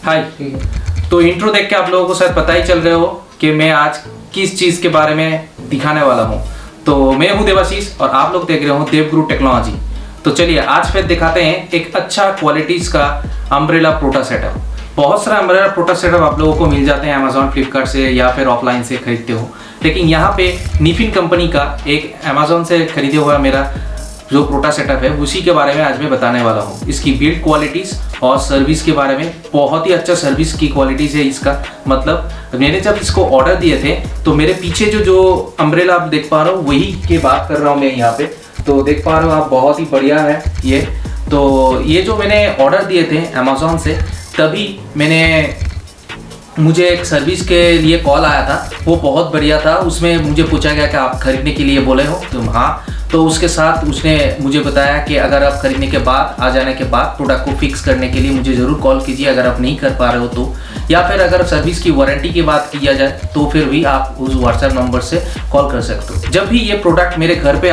हाय। तो इंट्रो देख के आप लोगों को शायद पता ही चल रहे हो कि मैं आज किस चीज के बारे में दिखाने वाला हूँ। तो मैं हूँ देवाशीष और आप लोग देख रहे हो देवगुरु टेक्नोलॉजी। तो चलिए आज फिर दिखाते हैं एक अच्छा क्वालिटीज का अम्ब्रेला प्रोटा सेटअप। बहुत सारा अम्ब्रेला प्रोटा सेटअप आप लोगों को मिल जाते हैं अमेजोन फ्लिपकार्ट से या फिर ऑफलाइन से खरीदते हो, लेकिन यहाँ पे निफिन कंपनी का एक अमेजोन से खरीदे हुआ मेरा जो प्रोटा सेटअप है उसी के बारे में आज मैं बताने वाला हूँ। इसकी बिल्ड क्वालिटीज़ और सर्विस के बारे में, बहुत ही अच्छा सर्विस की क्वालिटीज़ है इसका। मतलब मैंने जब इसको ऑर्डर दिए थे तो मेरे पीछे जो अम्ब्रेला आप देख पा रहे हो वही की बात कर रहा हूँ मैं यहाँ पे। तो देख पा रहे हो आप, बहुत ही बढ़िया है ये। तो ये जो मैंने ऑर्डर दिए थे अमेजोन से, तभी मुझे एक सर्विस के लिए कॉल आया था, वो बहुत बढ़िया था। उसमें मुझे पूछा गया कि आप खरीदने के लिए बोले हो, तो हाँ। तो उसके साथ उसने मुझे बताया कि अगर आप खरीदने के बाद, आ जाने के बाद प्रोडक्ट को फिक्स करने के लिए मुझे ज़रूर कॉल कीजिए अगर आप नहीं कर पा रहे हो तो, या फिर अगर सर्विस की वारंटी की बात किया जाए तो फिर भी आप उस व्हाट्सएप नंबर से कॉल कर सकते हो। जब भी ये प्रोडक्ट मेरे घर पे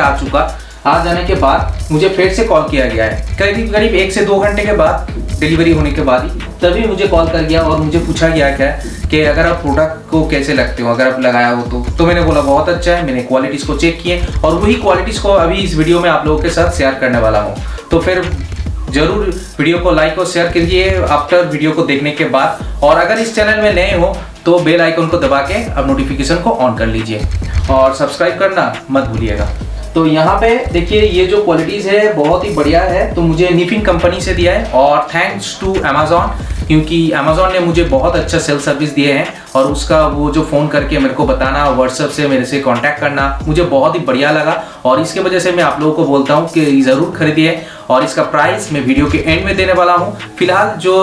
आ जाने के बाद मुझे फिर से कॉल किया गया है, करीब 1 से 2 घंटे के बाद, डिलीवरी होने के बाद ही तभी मुझे कॉल कर गया और मुझे पूछा गया क्या कि अगर आप प्रोडक्ट को कैसे लगते हो, अगर आप लगाया हो तो मैंने बोला बहुत अच्छा है। मैंने क्वालिटीज़ को चेक किए और वही क्वालिटीज़ को अभी इस वीडियो में आप लोगों के साथ शेयर करने वाला हूँ। तो फिर जरूर वीडियो को लाइक और शेयर कीजिए आफ्टर वीडियो को देखने के बाद, और अगर इस चैनल में नए हो तो बेल आइकन को दबा के अब नोटिफिकेशन को ऑन कर लीजिए और सब्सक्राइब करना मत भूलिएगा। तो यहाँ पे देखिए ये जो क्वालिटीज़ है बहुत ही बढ़िया है। तो मुझे निफिन कंपनी से दिया है और थैंक्स टू अमेजोन, क्योंकि अमेजोन ने मुझे बहुत अच्छा सेल सर्विस दिए हैं और उसका वो जो फ़ोन करके मेरे को बताना, व्हाट्सएप से मेरे से कांटेक्ट करना, मुझे बहुत ही बढ़िया लगा। और इसके वजह से मैं आप लोगों को बोलता हूँ कि ज़रूर खरीदिए। और इसका प्राइस मैं वीडियो के एंड में देने वाला हूँ। फिलहाल जो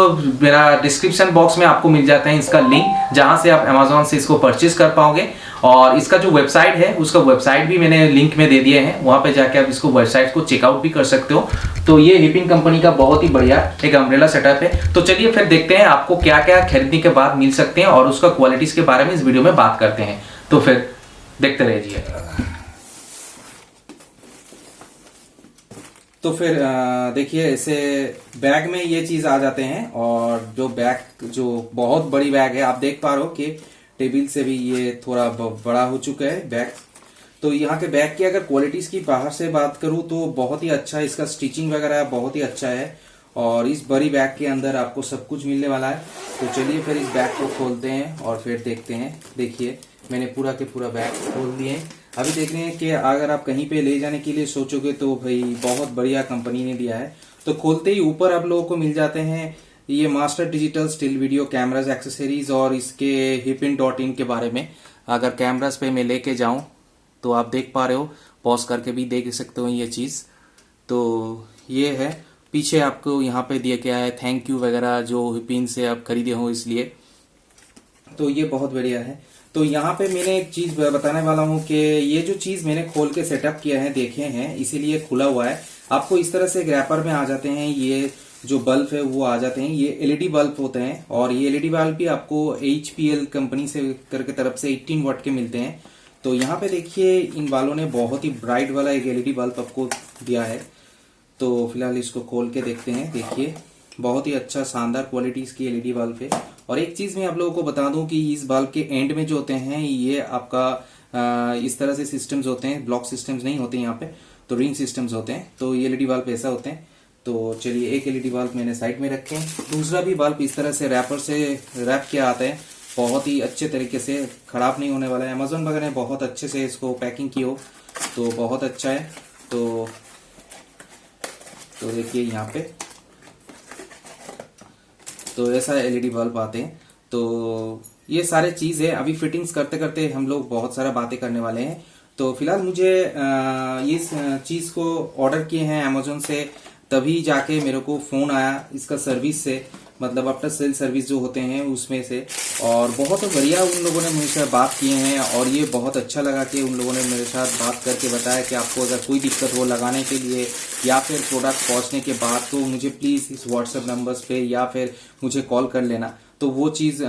मेरा डिस्क्रिप्शन बॉक्स में आपको मिल जाता है इसका लिंक, जहाँ से आप अमेजोन से इसको परचेज कर पाओगे। और इसका जो वेबसाइट है उसका वेबसाइट भी मैंने लिंक में दे दिए हैं, वहाँ पे जाके आप इसको वेबसाइट को चेकआउट भी कर सकते हो। तो ये निफिन कंपनी का बहुत ही बढ़िया एक अम्ब्रेला सेटअप है। तो चलिए फिर देखते हैं आपको क्या क्या खरीदने के बाद मिल सकते हैं और उसका क्वालिटीज़ के बारे में इस वीडियो में बात करते हैं। तो फिर देखते रहिए। तो फिर देखिए ऐसे बैग में ये चीज़ आ जाते हैं, और जो बैग जो बहुत बड़ी बैग है, आप देख पा रहे हो कि टेबल से भी ये थोड़ा बड़ा हो चुका है बैग। तो यहाँ के बैग की अगर क्वालिटीज़ की बाहर से बात करूँ तो बहुत ही अच्छा है, इसका स्टिचिंग वगैरह बहुत ही अच्छा है और इस बड़ी बैग के अंदर आपको सब कुछ मिलने वाला है। तो चलिए फिर इस बैग को खोलते हैं और फिर देखते हैं। देखिए मैंने पूरा के पूरा बैग खोल दिए हैं। अभी देख रहे हैं कि अगर आप कहीं पे ले जाने के लिए सोचोगे तो भाई बहुत बढ़िया कंपनी ने दिया है। तो खोलते ही ऊपर आप लोगों को मिल जाते हैं ये master digital still video cameras accessories और इसके हिपिन.इन के बारे में। अगर कैमराज पे मैं लेके जाऊं तो आप देख पा रहे हो, पॉज करके भी देख सकते हो ये चीज़। तो ये है, पीछे आपको यहाँ पे दिया गया है थैंक यू वगैरह, जो हिपिन से आप खरीदे हो इसलिए। तो ये बहुत बढ़िया है। तो यहाँ पे मैंने एक चीज़ बताने वाला हूँ कि ये जो चीज़ मैंने खोल के सेटअप किया है, देखे हैं, इसीलिए खुला हुआ है। आपको इस तरह से एक रैपर में आ जाते हैं, ये जो बल्ब है वो आ जाते हैं। ये एलईडी बल्ब होते हैं और ये एलईडी बल्ब भी आपको एचपीएल कंपनी से करके तरफ से 18 वाट के मिलते हैं। तो यहाँ पे देखिए इन वालों ने बहुत ही ब्राइट वाला एक एलईडी बल्ब आपको दिया है। तो फिलहाल इसको खोल के देखते हैं। देखिए बहुत ही अच्छा शानदार क्वालिटी इसकी एलईडी बल्ब है। और एक चीज़ मैं आप लोगों को बता दूं कि इस बल्ब के एंड में जो होते हैं ये आपका इस तरह से सिस्टम्स होते हैं, ब्लॉक सिस्टम्स नहीं होते यहाँ पे, तो रिंग सिस्टम्स होते हैं। तो ये एलईडी बल्ब ऐसा होते हैं। तो चलिए एक एलईडी बल्ब मैंने साइड में रखे हैं, दूसरा भी बल्ब इस तरह से रैपर से रैप किया आता है, बहुत ही अच्छे तरीके से, खराब नहीं होने वाला है। अमेजोन वगैरह ने बहुत अच्छे से इसको पैकिंग की हो, तो बहुत अच्छा है। तो तो देखिए यहाँ पे तो ऐसा एलईडी बल्ब आते हैं। तो ये सारे चीज है। अभी फिटिंग्स करते करते हम लोग बहुत सारा बातें करने वाले हैं। तो फिलहाल मुझे इस चीज को ऑर्डर किए हैं अमेजोन से, तभी जाके मेरे को फोन आया इसका सर्विस से, मतलब आफ्टर सेल सर्विस जो होते हैं उसमें से। और बहुत बढ़िया उन लोगों ने मुझसे बात किए हैं और ये बहुत अच्छा लगा कि उन लोगों ने मेरे साथ बात करके बताया कि आपको अगर कोई दिक्कत हो लगाने के लिए या फिर प्रोडक्ट पहुंचने के बाद, तो मुझे प्लीज़ इस व्हाट्सएप नंबर्स पे या फिर मुझे कॉल कर लेना। तो वो चीज़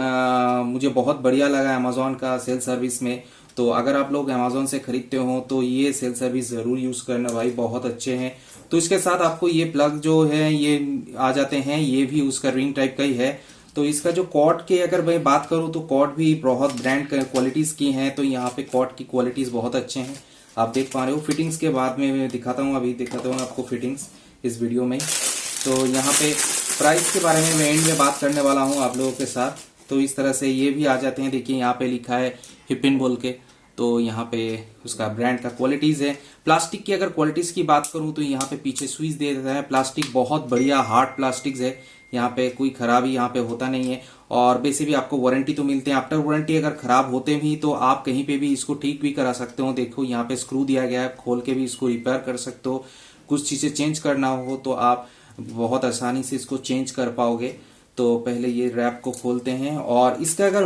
मुझे बहुत बढ़िया लगा अमेजोन का सेल सर्विस में। तो अगर आप लोग अमेजोन से खरीदते हो तो ये सेल सर्विस ज़रूर यूज़ करना भाई, बहुत अच्छे हैं। तो इसके साथ आपको ये प्लग जो है ये आ जाते हैं, ये भी उसका रिंग टाइप का ही है। तो इसका जो कॉर्ड के अगर मैं बात करूं तो कॉर्ड भी बहुत ब्रांड क्वालिटीज़ की हैं। तो यहाँ पे कॉर्ड की क्वालिटीज़ बहुत अच्छे हैं, आप देख पा रहे हो। फिटिंग्स के बाद में मैं दिखाता हूँ, अभी दिखाता हूँ आपको फिटिंग्स इस वीडियो में। तो यहाँ पे प्राइस के बारे में मैं एंड में बात करने वाला हूँ आप लोगों के साथ। तो इस तरह से ये भी आ जाते हैं। देखिए यहाँ पे लिखा है हिपिन बोल के, तो यहाँ पे उसका ब्रांड का क्वालिटीज है। प्लास्टिक की अगर क्वालिटीज की बात करूँ तो यहाँ पे पीछे स्विच दे देता है। प्लास्टिक बहुत बढ़िया हार्ड प्लास्टिक्स है, यहाँ पे कोई खराबी यहाँ पे होता नहीं है। और वैसे भी आपको वारंटी तो मिलते हैं। आफ्टर वारंटी अगर खराब होते भी तो आप कहीं पे भी इसको ठीक भी करा सकते हो। देखो यहाँ पे स्क्रू दिया गया है, खोल के भी इसको रिपेयर कर सकते हो। कुछ चीजें चेंज करना हो तो आप बहुत आसानी से इसको चेंज कर पाओगे। तो पहले ये रैप को खोलते हैं और इसका अगर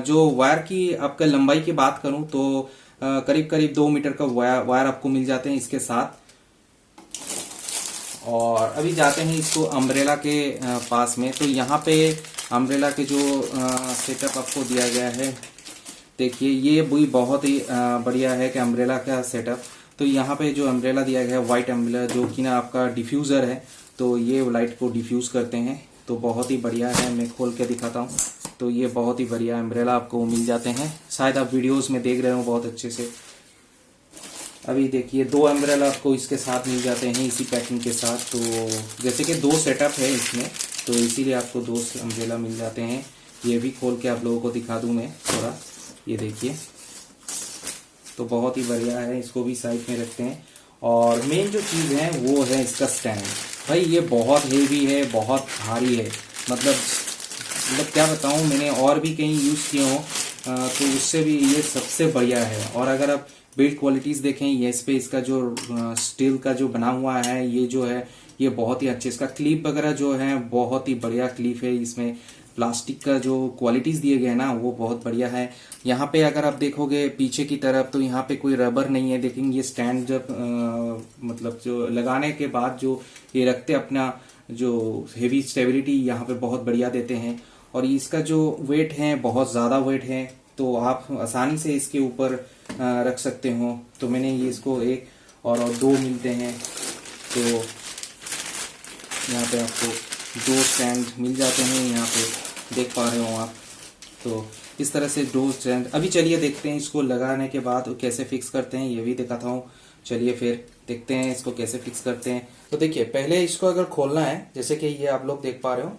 जो वायर की आपका लंबाई की बात करूं तो करीब करीब 2 मीटर का वायर आपको मिल जाते हैं इसके साथ। और अभी जाते हैं इसको अम्ब्रेला के पास में। तो यहाँ पे अम्ब्रेला के जो सेटअप आपको दिया गया है, देखिए ये भी बहुत ही बढ़िया है कि अम्ब्रेला का सेटअप। तो यहाँ पे जो अम्ब्रेला दिया गया है व्हाइट अम्ब्रेला, जो कि ना आपका डिफ्यूज़र है, तो ये लाइट को डिफ्यूज़ करते हैं। तो बहुत ही बढ़िया है, मैं खोल के दिखाता हूँ। तो ये बहुत ही बढ़िया अम्ब्रेला आपको मिल जाते हैं, शायद आप वीडियोस में देख रहे हो बहुत अच्छे से। अभी देखिए 2 अम्ब्रेला आपको इसके साथ मिल जाते हैं इसी पैकिंग के साथ। तो जैसे कि 2 सेटअप है इसमें, तो इसीलिए आपको 2 अम्ब्रेला मिल जाते हैं। ये भी खोल के आप लोगों को दिखा दूँ मैं थोड़ा, ये देखिए। तो बहुत ही बढ़िया है, इसको भी साइड में रखते हैं। और मेन जो चीज़ है वो है इसका स्टैंड। भाई ये बहुत हेवी है, बहुत भारी है, मतलब क्या बताऊँ, मैंने और भी कहीं यूज़ किए हो तो उससे भी ये सबसे बढ़िया है। और अगर आप बिल्ड क्वालिटीज़ देखें, ये इस पे इसका जो स्टील का जो बना हुआ है ये जो है ये बहुत ही अच्छे, इसका क्लिप वगैरह जो है बहुत ही बढ़िया क्लिप है। इसमें प्लास्टिक का जो क्वालिटीज़ दिए गए हैं ना वो बहुत बढ़िया है। यहाँ पे अगर आप देखोगे पीछे की तरफ तो यहाँ पे कोई रबर नहीं है। देखेंगे ये स्टैंड जब मतलब जो लगाने के बाद जो ये रखते अपना जो हेवी स्टेबिलिटी यहाँ पे बहुत बढ़िया देते हैं। और इसका जो वेट है बहुत ज़्यादा वेट है, तो आप आसानी से इसके ऊपर रख सकते हो। तो मैंने ये इसको 1 और 2 मिलते हैं, तो यहाँ पे आपको 2 स्टैंड मिल जाते हैं, यहाँ पे देख पा रहे हो आप। तो इस तरह से 2 स्टैंड। अभी चलिए देखते हैं इसको लगाने के बाद कैसे फिक्स करते हैं, ये भी दिखाता हूँ। चलिए फिर देखते हैं इसको कैसे फिक्स करते हैं। तो देखिए पहले इसको अगर खोलना है, जैसे कि ये आप लोग देख पा रहे हो,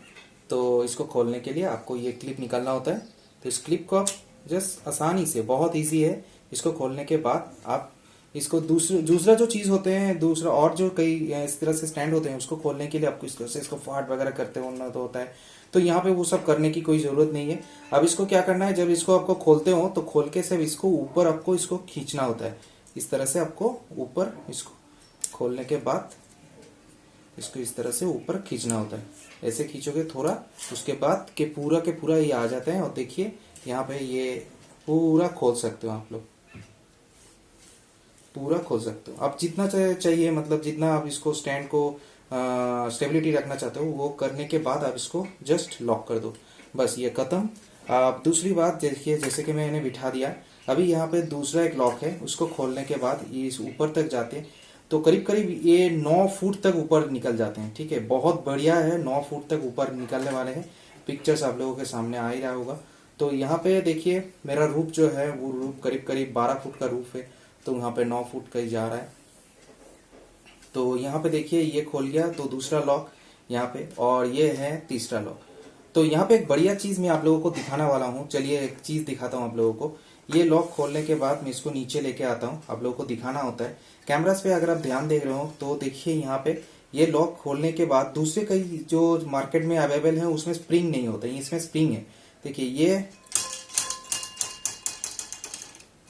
तो इसको खोलने के लिए आपको ये क्लिप निकालना होता है। तो इस क्लिप को आप जस्ट आसानी से, बहुत ईजी है, इसको खोलने के बाद आप इसको दूसरा जो चीज़ होते हैं, दूसरा और जो कई इस तरह से स्टैंड होते हैं, उसको खोलने के लिए आपको इस तरह से इसको फाट वगैरह करते होना तो होता है। तो यहाँ पे वो सब करने की कोई ज़रूरत नहीं है। अब इसको क्या करना है, जब इसको आपको खोलते हो तो खोल के सिर्फ इसको ऊपर आपको इसको खींचना होता है। इस तरह से आपको ऊपर इसको खोलने के बाद इसको इस तरह से ऊपर खींचना होता है। ऐसे खींचोगे थोड़ा, उसके बाद के पूरा ये आ जाता है। और देखिए यहाँ पे ये पूरा खोल सकते हो आप लोग, पूरा खोल सकते हो आप जितना चाहिए, मतलब जितना आप इसको स्टैंड को स्टेबिलिटी रखना चाहते हो वो करने के बाद आप इसको जस्ट लॉक कर दो, बस ये खत्म। आप दूसरी बात देखिए, जैसे कि मैंने बिठा दिया, अभी यहाँ पे दूसरा एक लॉक है, उसको खोलने के बाद ये इस ऊपर तक जाते हैं। तो करीब करीब ये 9 फुट तक ऊपर निकल जाते हैं। ठीक है, बहुत बढ़िया है, 9 फुट तक ऊपर निकलने वाले हैं। पिक्चर्स आप लोगों के सामने आ ही रहा होगा। तो यहाँ पे देखिए मेरा रूफ जो है वो रूफ करीब करीब 12 फुट का रूफ है, तो यहाँ पे 9 फुट का ही जा रहा है। तो यहाँ पे देखिए ये खोल गया, तो दूसरा लॉक यहाँ पे, और ये है तीसरा लॉक। तो यहाँ पे एक बढ़िया चीज़ मैं आप लोगों को दिखाने वाला हूँ। चलिए एक चीज़ दिखाता हूँ आप लोगों को। ये लॉक खोलने के बाद मैं इसको नीचे लेके आता हूँ, आप लोगों को दिखाना होता है। कैमरास पे अगर आप ध्यान दे रहे हो तो देखिए यहाँ पे ये लॉक खोलने के बाद दूसरे कई जो मार्केट में अवेलेबल है उसमें स्प्रिंग नहीं होता है, इसमें स्प्रिंग है। देखिए ये,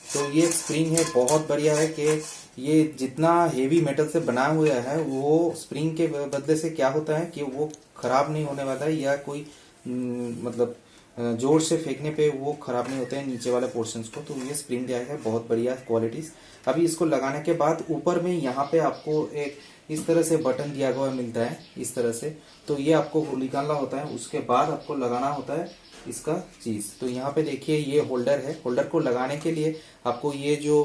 तो ये स्प्रिंग है, बहुत बढ़िया है कि ये जितना हेवी मेटल से बना हुआ है वो स्प्रिंग के बदले से क्या होता है कि वो खराब नहीं होने वाला है, या कोई मतलब जोर से फेंकने पे वो खराब नहीं होते हैं नीचे वाले पोर्शंस को। तो ये स्प्रिंग दिया है, बहुत बढ़िया क्वालिटीज। अभी इसको लगाने के बाद ऊपर में यहाँ पे आपको एक इस तरह से बटन दिया हुआ मिलता है, इस तरह से। तो ये आपको निकालना होता है, उसके बाद आपको लगाना होता है इसका चीज। तो यहाँ पे देखिए ये होल्डर है, होल्डर को लगाने के लिए आपको ये जो,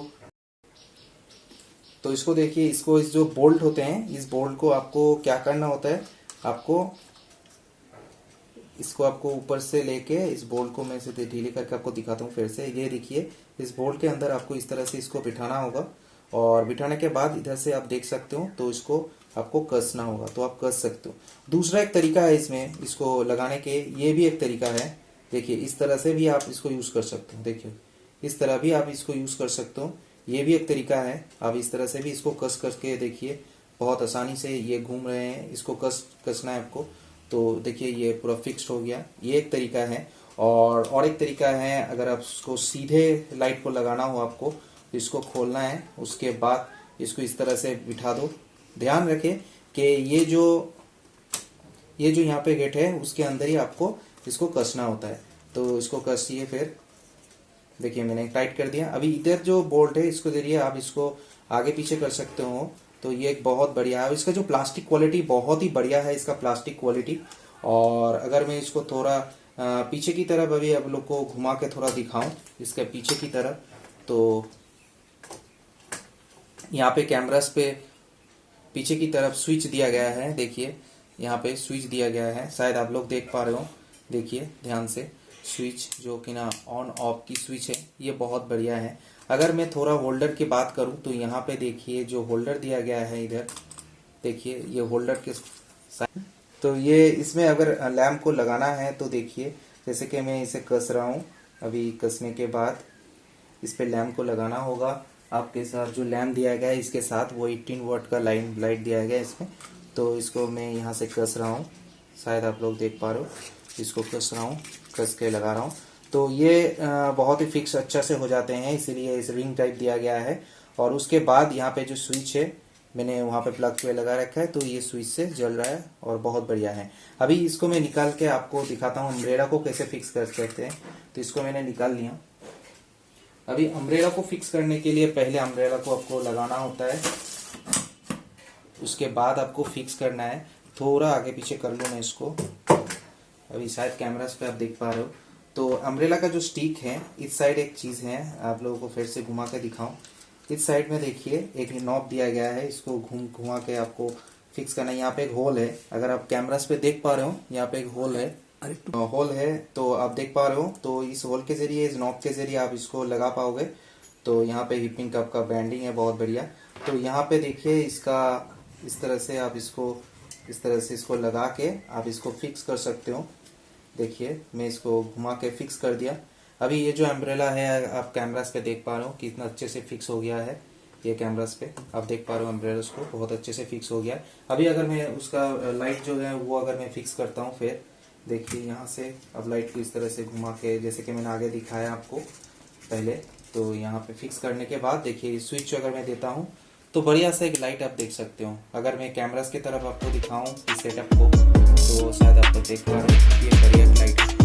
तो इसको देखिए, इसको इस जो बोल्ट होते हैं, इस बोल्ट को आपको क्या करना होता है, आपको इसको आपको ऊपर से लेके इस बोल्ट को मैं इसे ढीले करके आपको दिखाता हूँ फिर से। ये देखिए इस बोल्ट के अंदर आपको इस तरह से इसको बिठाना होगा, और बिठाने के बाद इधर से आप देख सकते हो तो इसको आपको कसना होगा, तो आप कस सकते हो। दूसरा एक तरीका है इसमें इसको लगाने के, ये भी एक तरीका है। देखिए इस तरह से भी आप इसको यूज कर सकते हो, देखिए इस तरह भी आप इसको यूज कर सकते हो, ये भी एक तरीका है। आप इस तरह से भी इसको कस करके देखिए, बहुत आसानी से ये घूम रहे हैं, इसको कसना है आपको। तो देखिए ये पूरा फिक्स्ड हो गया, ये एक तरीका है। और एक तरीका है, अगर आप इसको सीधे लाइट को लगाना हो आपको, तो इसको खोलना है, उसके बाद इसको इस तरह से बिठा दो। ध्यान रखें कि ये जो यहाँ पे गेट है उसके अंदर ही आपको इसको कसना होता है। तो इसको कसिए, फिर देखिए मैंने टाइट कर दिया। अभी इधर जो बोल्ट है इसको जरिए आप इसको आगे पीछे कर सकते हो। तो ये एक बहुत बढ़िया है, इसका जो प्लास्टिक क्वालिटी बहुत ही बढ़िया है, इसका प्लास्टिक क्वालिटी। और अगर मैं इसको थोड़ा पीछे की तरफ अभी आप लोग को घुमा के थोड़ा दिखाऊं, इसके पीछे की तरफ, तो यहाँ पे कैमरास पे पीछे की तरफ स्विच दिया गया है। देखिए यहाँ पे स्विच दिया गया है, शायद आप लोग देख पा रहे हो, देखिए ध्यान से स्विच जो कि ना ऑन ऑफ की स्विच है, ये बहुत बढ़िया है। अगर मैं थोड़ा होल्डर की बात करूं तो यहाँ पे देखिए जो होल्डर दिया गया है इधर, देखिए ये होल्डर के साइड, तो ये इसमें अगर लैम्प को लगाना है तो देखिए जैसे कि मैं इसे कस रहा हूँ, अभी कसने के बाद इस पे लैम्प को लगाना होगा। आपके साथ जो लैम्प दिया गया है इसके साथ वो 18 वाट का लाइट दिया गया है इसमें। तो इसको मैं यहाँ से कस रहा हूँ, शायद आप लोग देख पा रहे हो, इसको कस रहा हूँ, कस के लगा रहा हूँ। तो ये बहुत ही फिक्स अच्छा से हो जाते हैं, इसीलिए इस रिंग टाइप दिया गया है। और उसके बाद यहाँ पे जो स्विच है मैंने वहाँ पे प्लग पे लगा रखा है, तो ये स्विच से जल रहा है और बहुत बढ़िया है। अभी इसको मैं निकाल के आपको दिखाता हूँ अम्ब्रेला को कैसे फिक्स कर सकते हैं। तो इसको मैंने निकाल लिया। अभी अम्ब्रेला को फिक्स करने के लिए पहले अम्ब्रेला को आपको लगाना होता है, उसके बाद आपको फिक्स करना है। थोड़ा आगे पीछे कर लूँ मैं इसको, अभी शायद कैमरास पे आप देख पा रहे हो। तो अम्ब्रेला का जो स्टिक है, इस साइड एक चीज है, आप लोगों को फिर से घुमा के दिखाऊं। इस साइड में देखिए एक नॉब दिया गया है, इसको घुमा के आपको फिक्स करना है। यहाँ पे एक होल है, अगर आप कैमरास पे देख पा रहे हो, यहाँ पे एक होल है, तो आप देख पा रहे हो। तो इस होल के जरिए, इस नॉब के जरिए आप इसको लगा पाओगे। तो यहाँ पे हिपिंग कप का बैंडिंग है, बहुत बढ़िया। तो यहाँ पे देखिए इसका इस तरह से आप इसको इस तरह से इसको लगा के आप इसको फिक्स कर सकते हो। देखिए मैं इसको घुमा के फिक्स कर दिया। अभी ये जो अम्ब्रेला है आप कैमरास पे देख पा रहे हो कितना अच्छे से फिक्स हो गया है। ये कैमरास पे आप देख पा रहे हो अम्ब्रेलास को बहुत अच्छे से फिक्स हो गया है। अभी अगर मैं उसका लाइट जो है वो अगर मैं फिक्स करता हूँ, फिर देखिए यहाँ से अब लाइट को इस तरह से घुमा के, जैसे कि मैंने आगे दिखाया आपको पहले। तो यहाँ पे फिक्स करने के बाद देखिए स्विच अगर मैं देता हूँ तो बढ़िया से एक लाइट आप देख सकते हो। अगर मैं कैमरास की तरफ आपको दिखाऊं इस सेटअप को, तो शायद आप देख पा रहे हो ये बढ़िया लाइट है।